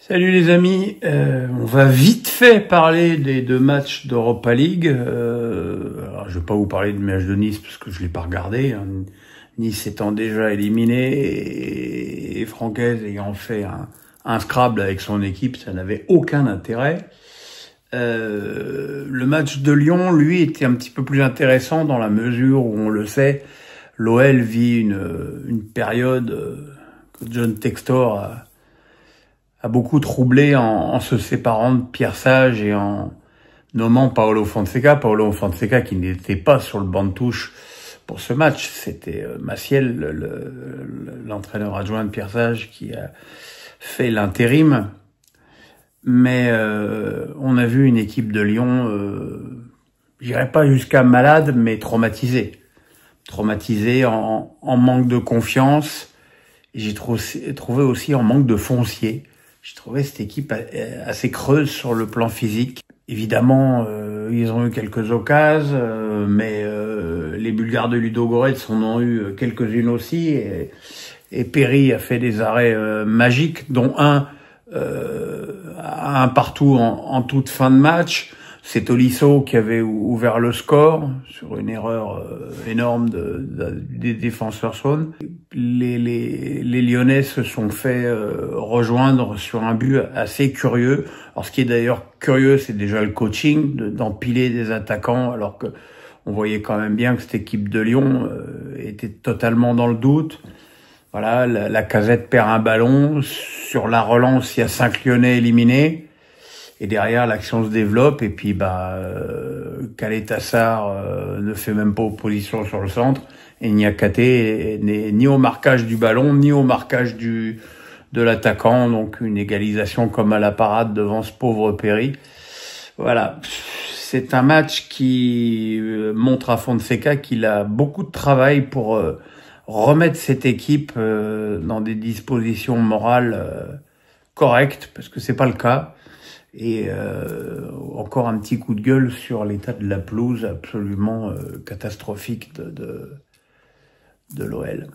Salut les amis, on va vite fait parler des deux matchs d'Europa League. Alors je vais pas vous parler du match de Nice parce que je l'ai pas regardé. Nice étant déjà éliminé et Francaise ayant fait un Scrabble avec son équipe, ça n'avait aucun intérêt. Le match de Lyon, lui, était un petit peu plus intéressant dans la mesure où, on le sait, l'OL vit une période que John Textor a beaucoup troublé en se séparant de Pierre Sage et en nommant Paolo Fonseca. Paolo Fonseca qui n'était pas sur le banc de touche pour ce match. C'était Maciel, l'entraîneur adjoint de Pierre Sage, qui a fait l'intérim. Mais on a vu une équipe de Lyon, j'irais pas jusqu'à malade, mais traumatisée. Traumatisée, en manque de confiance. J'ai trouvé aussi en manque de foncier. J'ai trouvé cette équipe assez creuse sur le plan physique. Évidemment, ils ont eu quelques occasions, mais les Bulgares de Ludogorets en ont eu quelques-unes aussi. Et Perry a fait des arrêts magiques, dont un partout en toute fin de match. C'est Tolisso qui avait ouvert le score sur une erreur énorme des défenseurs saunes. Les Lyonnais se sont fait rejoindre sur un but assez curieux. Alors ce qui est d'ailleurs curieux, c'est déjà le coaching, d'empiler des attaquants, alors que on voyait quand même bien que cette équipe de Lyon était totalement dans le doute. Voilà, la Casette perd un ballon. Sur la relance, il y a 5 Lyonnais éliminés. Et derrière, l'action se développe. Et puis, Khaled Tassar ne fait même pas opposition sur le centre. Et Niakhaté n'est ni au marquage du ballon, ni au marquage de l'attaquant. Donc, une égalisation comme à la parade devant ce pauvre Perry. Voilà. C'est un match qui montre à Fonseca qu'il a beaucoup de travail pour remettre cette équipe dans des dispositions morales correctes, parce que c'est pas le cas. Et encore un petit coup de gueule sur l'état de la pelouse absolument catastrophique de l'OL.